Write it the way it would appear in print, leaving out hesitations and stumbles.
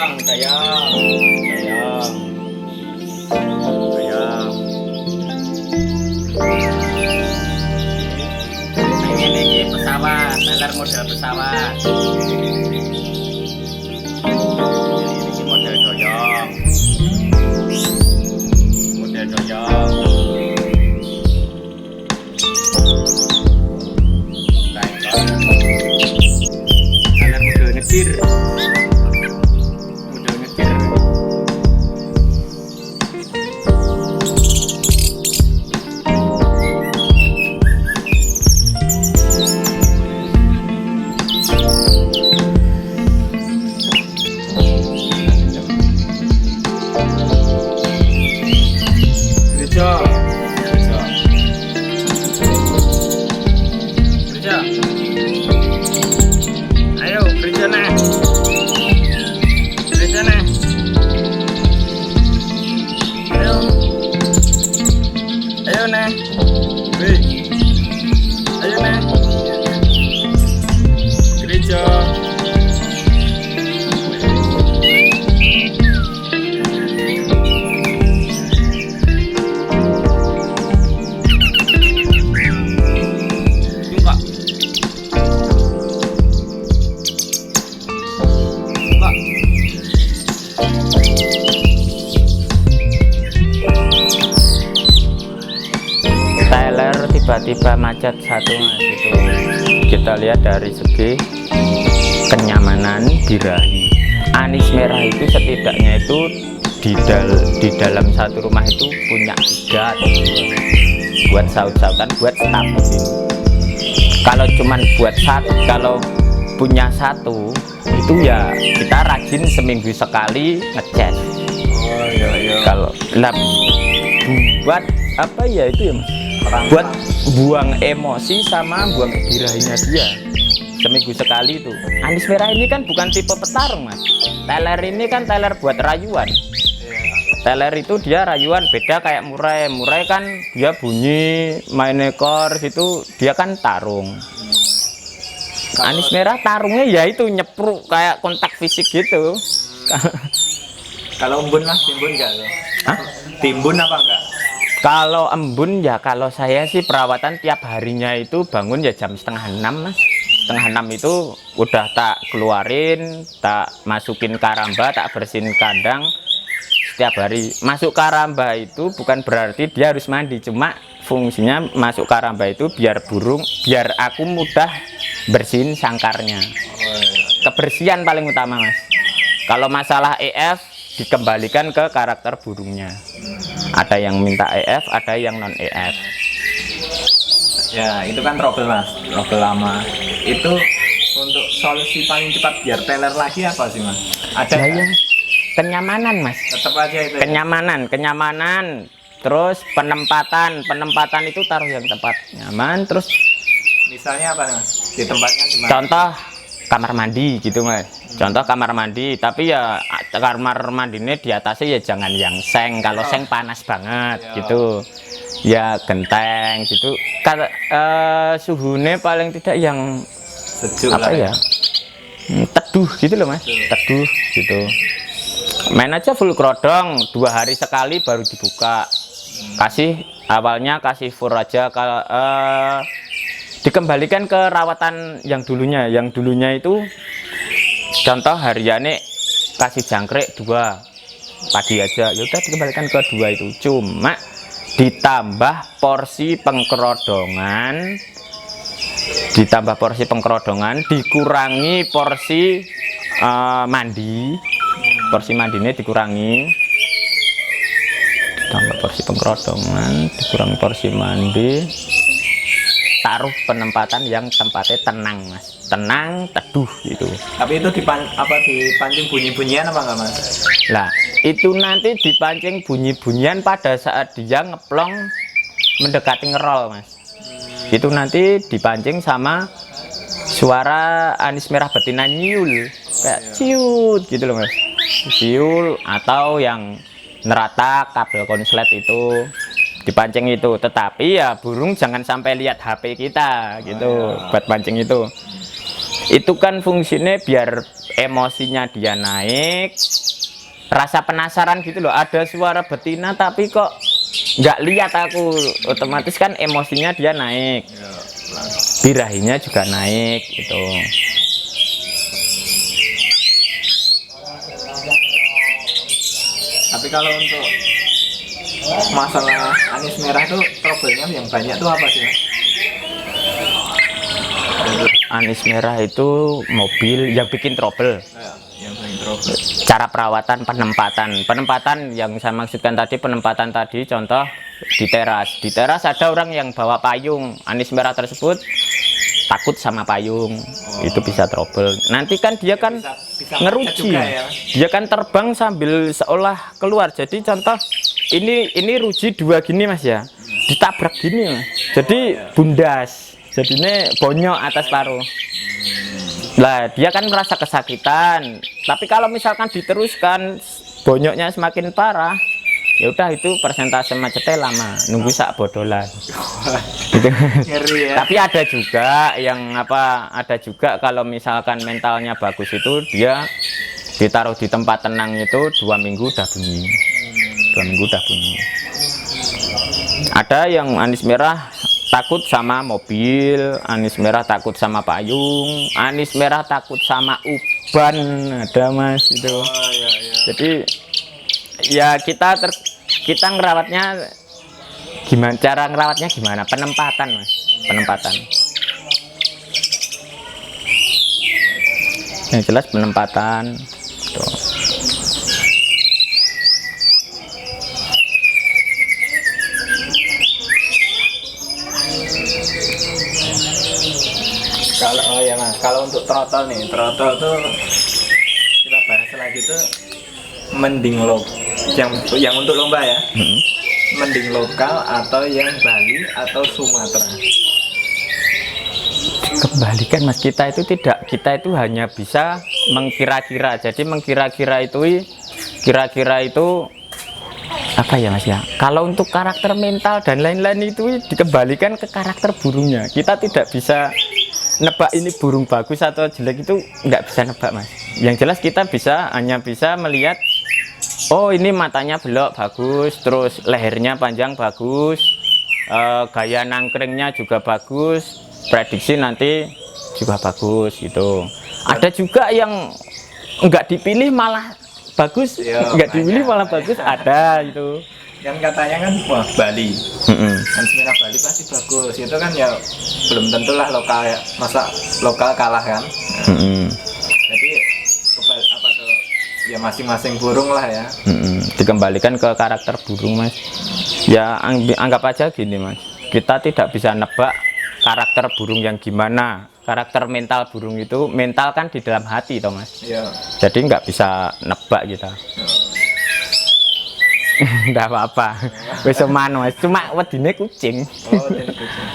Sayang, sayang, sayang, sayang. Ini pesawat, teler model pesawat. Ini model doyong, model doyong. Teler model ngecir, model ngecir. Gereja, gereja, gereja. Ayo gereja nih, gereja nih. Ayo, ayo nih. Wih, ayo nih. Gereja. Buka. Buka. Teler tiba-tiba macet satu mas itu. Kita lihat dari segi kenyamanan birahi. Anis merah itu setidaknya itu di dalam satu rumah itu punya 3 atau 2 buat saut-sautan, buat stabil. Kalau cuman buat satu, kalau punya satu itu ya kita rajin seminggu sekali ngecek. Oh iya iya. Kalau lah buat apa ya itu ya mas? Buat buang emosi sama buang birahinya dia. Seminggu sekali itu. Anis merah ini kan bukan tipe petarung mas. Teler ini kan teler buat rayuan. Teler itu dia rayuan, beda kayak murai. Murai kan dia bunyi main ekor gitu, dia kan tarung. Anis merah tarungnya ya itu nyepruk kayak kontak fisik gitu. Kalau embun mas, timbun nggak tuh? Hah? Timbun apa enggak? Kalau embun ya kalau saya sih perawatan tiap harinya itu bangun ya jam 5:30 mas. 5:30 itu udah tak keluarin, tak masukin karamba, tak bersihin kandang. Setiap hari masuk karamba itu bukan berarti dia harus mandi, cuma fungsinya masuk karamba itu biar burung, biar aku mudah bersihin sangkarnya. Kebersihan paling utama mas. Kalau masalah EF dikembalikan ke karakter burungnya. Ada yang minta EF, ada yang non EF. Ya itu kan trouble mas, trouble lama. Itu untuk solusi paling cepat biar teler lagi apa sih mas? Ada Ya, nggak? yang kenyamanan mas. Tetap aja itu. Ya? Kenyamanan. Terus penempatan itu taruh yang tempat nyaman. Terus Misalnya apa nih mas? Di tempatnya di mana? contoh kamar mandi gitu mas. Contoh kamar mandi, tapi ya kamar mandinya di atasnya ya jangan yang seng. Kalau seng panas banget gitu. Ya genteng gitu. Kalau suhunya paling tidak yang Sejuk apa lah ya? Teduh gitu loh mas. Teduh gitu. Main aja full krodong 2 hari sekali baru dibuka. Awalnya kasih fur aja. Kalau dikembalikan ke rawatan yang dulunya itu contoh hariannya kasih jangkrik 2 pagi aja, ya udah dikembalikan ke 2 itu. Cuma ditambah porsi pengkerodongan, dikurangi porsi mandi. Porsi mandinya dikurangi, tambah porsi pengkerodongan, dikurangi porsi mandi, taruh penempatan yang tempatnya tenang mas, tenang teduh gitu. Tapi itu dipancing bunyi-bunyian apa enggak mas? Lah itu nanti dipancing bunyi-bunyian pada saat dia ngeplong mendekati ngerol mas. Itu nanti dipancing sama suara anis merah betina nyiul kayak ciut gitu loh mas. Siul atau yang neratak kabel konslet itu dipancing itu. Tetapi ya burung jangan sampai lihat HP kita gitu. Buat pancing itu kan fungsinya biar emosinya dia naik, rasa penasaran gitu loh, ada suara betina tapi kok nggak lihat aku, otomatis kan emosinya dia naik, Ya, birahinya juga naik gitu. tapi kalau untuk masalah anis merah tuh trouble-nya yang banyak tuh apa sih Mas? Anis merah itu mobil yang bikin trouble. Ya, yang paling trouble. Cara perawatan, penempatan yang saya maksudkan tadi, penempatan tadi contoh di teras ada orang yang bawa payung, anis merah tersebut takut sama payung, itu bisa trouble. Nanti kan dia kan Bisa ngeruji, juga ya, Mas? dia kan terbang sambil seolah keluar. Jadi contoh ini ruji dua gini Mas ya, ditabrak gini Mas, jadi bundas, jadinya bonyok atas paruh. Lah dia kan merasa kesakitan, tapi kalau misalkan diteruskan bonyoknya semakin parah, ya udah itu persentase macetnya lama, nunggu sak bodolan. Gitu. Ngeri ya. Tapi ada juga yang ada juga kalau misalkan mentalnya bagus itu dia ditaruh di tempat tenang itu 2 minggu udah bunyi. 2 minggu udah bunyi. Ada yang anis merah takut sama mobil, anis merah takut sama payung, anis merah takut sama uban, ada Mas itu. Oh, iya, iya. Jadi ya kita ngerawatnya gimana, cara ngerawatnya gimana, penempatan Mas, penempatan. Yang jelas penempatan tuh. Kalau oh ya Mas, kalau untuk trotol nih, trotol tuh kita bahas lagi tuh mending yang untuk lomba ya. Mending lokal atau yang Bali atau Sumatera? Kembalikan Mas, kita itu hanya bisa mengkira-kira. Jadi mengkira-kira itu kira-kira itu apa ya Mas ya, kalau untuk karakter mental dan lain-lain itu dikembalikan ke karakter burungnya. Kita tidak bisa nebak ini burung bagus atau jelek, itu nggak bisa nebak Mas. Yang jelas kita hanya bisa melihat, oh ini matanya belok bagus, terus lehernya panjang bagus, gaya nangkringnya juga bagus, prediksi nanti juga bagus gitu. Ada juga yang nggak dipilih malah bagus, Yo, nggak dipilih malah banyak. bagus, ada itu. Yang katanya kan wah Bali, anis merah Bali pasti bagus. Itu kan ya belum tentulah lokal ya, masa lokal kalah kan. Jadi apa tuh ya, masing-masing burung lah ya. Dikembalikan ke karakter burung Mas. Ya anggap aja gini Mas, kita tidak bisa nebak karakter burung yang gimana. Karakter mental burung itu, mental kan di dalam hati toh Mas. Iya. Jadi nggak bisa nebak kita. Nggak apa-apa, wis aman Mas, cuma wedine kucing. Oh, jadi kucing.